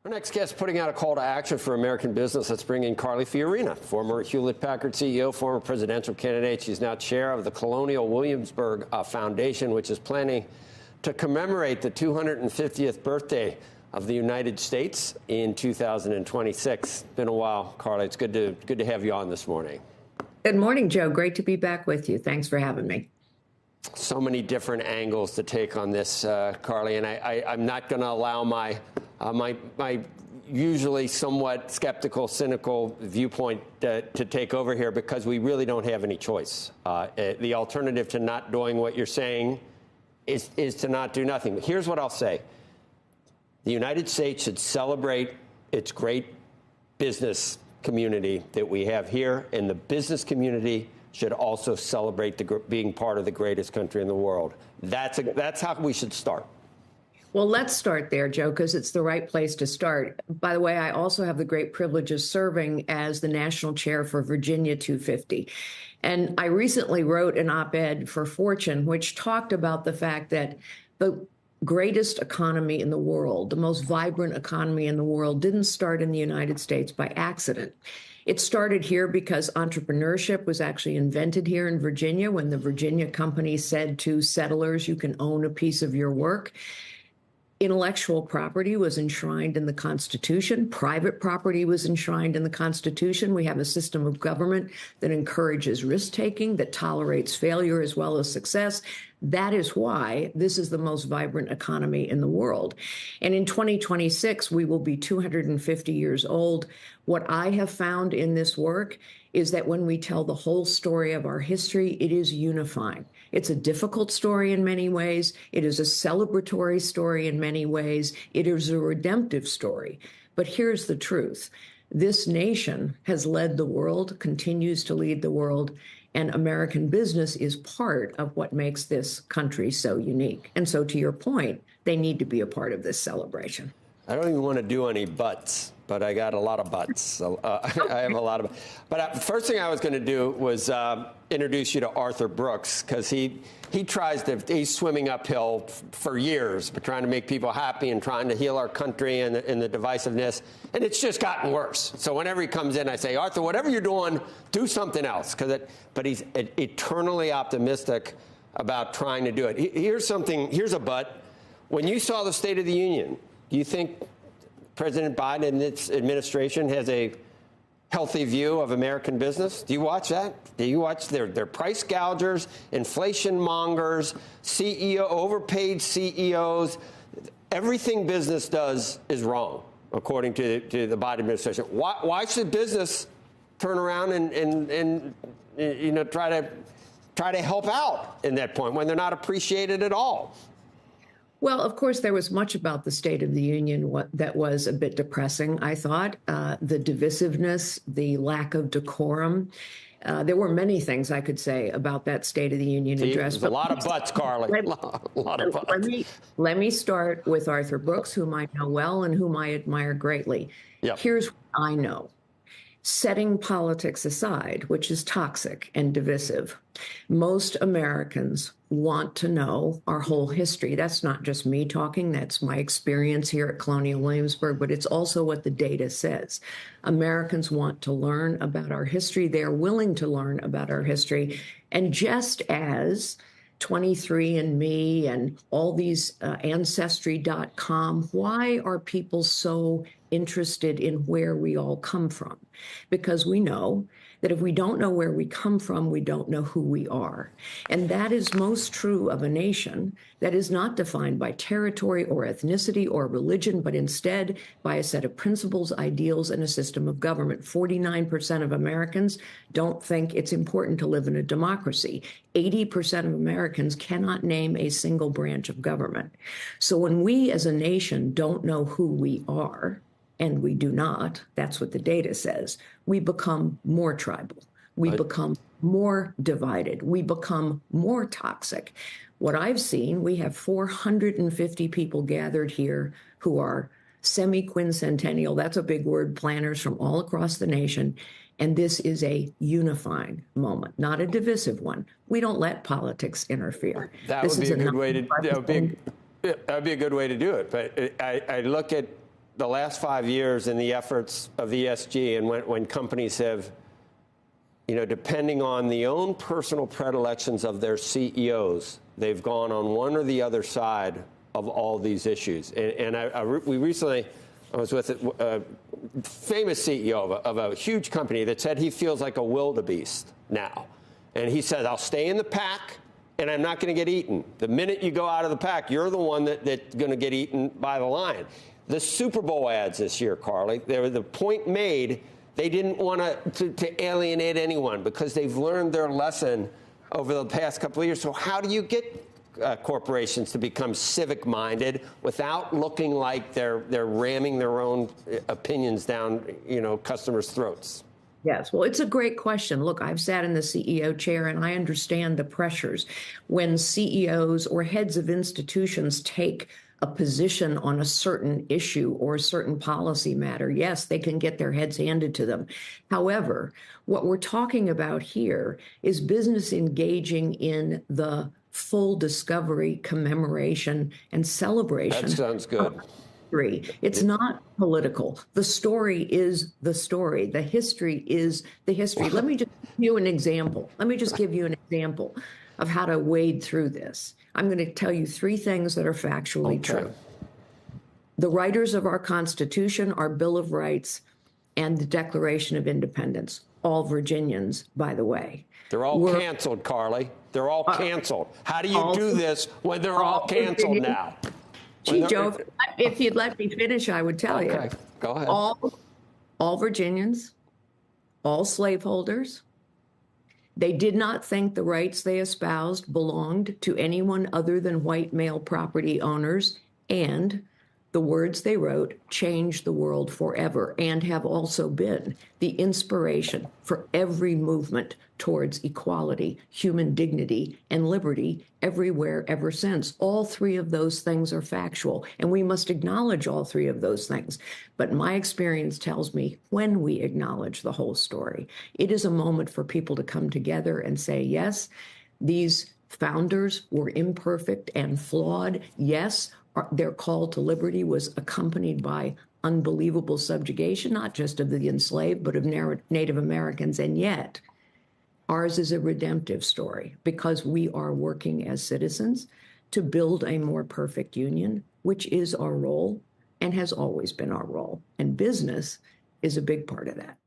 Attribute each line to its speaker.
Speaker 1: Our next guest putting out a call to action for American business. Let's bring in Carly Fiorina, former Hewlett Packard CEO, former presidential candidate. She's now chair of the Colonial Williamsburg Foundation, which is planning to commemorate the 250th birthday of the United States in 2026. It's been a while, Carly. It's good to have you on this morning.
Speaker 2: Good morning, Joe. Great to be back with you. Thanks for having me.
Speaker 1: So many different angles to take on this, Carly, and I'm not going to allow my usually somewhat skeptical, cynical viewpoint to take over here, because we really don't have any choice. The alternative to not doing what you're saying is to not do nothing. But here's what I'll say. The United States should celebrate its great business community that we have here, and the business community should also celebrate being part of the greatest country in the world. That's how we should start.
Speaker 2: Well, let's start there, Joe, because it's the right place to start. By the way, I also have the great privilege of serving as the national chair for Virginia 250. And I recently wrote an op-ed for Fortune, which talked about the fact that the greatest economy in the world, the most vibrant economy in the world, didn't start in the United States by accident. It started here because entrepreneurship was actually invented here in Virginia when the Virginia company said to settlers, you can own a piece of your work. Intellectual property was enshrined in the Constitution. Private property was enshrined in the Constitution. We have a system of government that encourages risk-taking, that tolerates failure as well as success. That is why this is the most vibrant economy in the world. And in 2026, we will be 250 years old. What I have found in this work is that when we tell the whole story of our history, it is unifying. It's a difficult story in many ways. It is a celebratory story in many ways. It is a redemptive story. But here's the truth. This nation has led the world, continues to lead the world, and American business is part of what makes this country so unique. And so to your point, they need to be a part of this celebration.
Speaker 1: I don't even want to do any buts, but I got a lot of buts. So, I have a lot of. But first thing I was going to do was introduce you to Arthur Brooks, because he's swimming uphill for years, but trying to make people happy and trying to heal our country and the divisiveness, and it's just gotten worse. So whenever he comes in, I say, Arthur, whatever you're doing, do something else, but he's eternally optimistic about trying to do it. Here's a but. When you saw the State of the Union, do you think President Biden and its administration has a healthy view of American business? Do you watch that? Do you watch their price gougers, inflation mongers, overpaid CEOs? Everything business does is wrong, according to the Biden administration. Why should business turn around and try to help out in that point when they're not appreciated at all?
Speaker 2: Well, of course, there was much about the State of the Union that was a bit depressing, I thought. The divisiveness, the lack of decorum. There were many things I could say about that State of the Union address.
Speaker 1: There's a lot of butts, Carly. A lot of butts.
Speaker 2: Let me start with Arthur Brooks, whom I know well and whom I admire greatly.
Speaker 1: Yep.
Speaker 2: Here's what I know. Setting politics aside, which is toxic and divisive, most Americans want to know our whole history. That's not just me talking. That's my experience here at Colonial Williamsburg, but it's also what the data says. Americans want to learn about our history. They're willing to learn about our history. And just as 23andMe and all these Ancestry.com, why are people so interested in where we all come from? Because we know that if we don't know where we come from, we don't know who we are. And that is most true of a nation that is not defined by territory or ethnicity or religion, but instead by a set of principles, ideals, and a system of government. 49% of Americans don't think it's important to live in a democracy. 80% of Americans cannot name a single branch of government. So when we as a nation don't know who we are, and we do not, that's what the data says, we become more tribal. We become more divided. We become more toxic. What I've seen, we have 450 people gathered here who are semi-quincentennial, that's a big word, planners from all across the nation. And this is a unifying moment, not a divisive one. We don't let politics interfere.
Speaker 1: That would be a good way to do it. But I look at the last 5 years in the efforts of ESG, and when companies have, depending on the own personal predilections of their CEOs, they've gone on one or the other side of all these issues. And I was with a famous CEO of a huge company that said he feels like a wildebeest now. And he said, I'll stay in the pack, and I'm not going to get eaten. The minute you go out of the pack, you're the one that's going to get eaten by the lion. The Super Bowl ads this year, Carly, they were the point made. They didn't want to alienate anyone because they've learned their lesson over the past couple of years. So how do you get corporations to become civic-minded without looking like they're ramming their own opinions down, customers' throats?
Speaker 2: Yes, well, it's a great question. Look, I've sat in the CEO chair, and I understand the pressures when CEOs or heads of institutions take a position on a certain issue or a certain policy matter. Yes, they can get their heads handed to them. However, what we're talking about here is business engaging in the full discovery, commemoration, and celebration.
Speaker 1: That sounds good.
Speaker 2: It's not political. The story is the story. The history is the history. Let me just give you an example. Of how to wade through this. I'm going to tell you 3 things that are factually true. The writers of our Constitution, our Bill of Rights, and the Declaration of Independence, all Virginians, by the way.
Speaker 1: They're all canceled, Carly. They're all canceled. How do you do this when they're all canceled now?
Speaker 2: Gee, Joe, if you'd let me finish, I would tell you.
Speaker 1: Okay, go ahead.
Speaker 2: All Virginians, all slaveholders. They did not think the rights they espoused belonged to anyone other than white male property owners, and the words they wrote changed the world forever and have also been the inspiration for every movement towards equality, human dignity, and liberty everywhere ever since. All 3 of those things are factual, and we must acknowledge all 3 of those things. But my experience tells me when we acknowledge the whole story, it is a moment for people to come together and say, yes, these founders were imperfect and flawed. Yes, their call to liberty was accompanied by unbelievable subjugation, not just of the enslaved, but of Native Americans. And yet, ours is a redemptive story because we are working as citizens to build a more perfect union, which is our role and has always been our role. And business is a big part of that.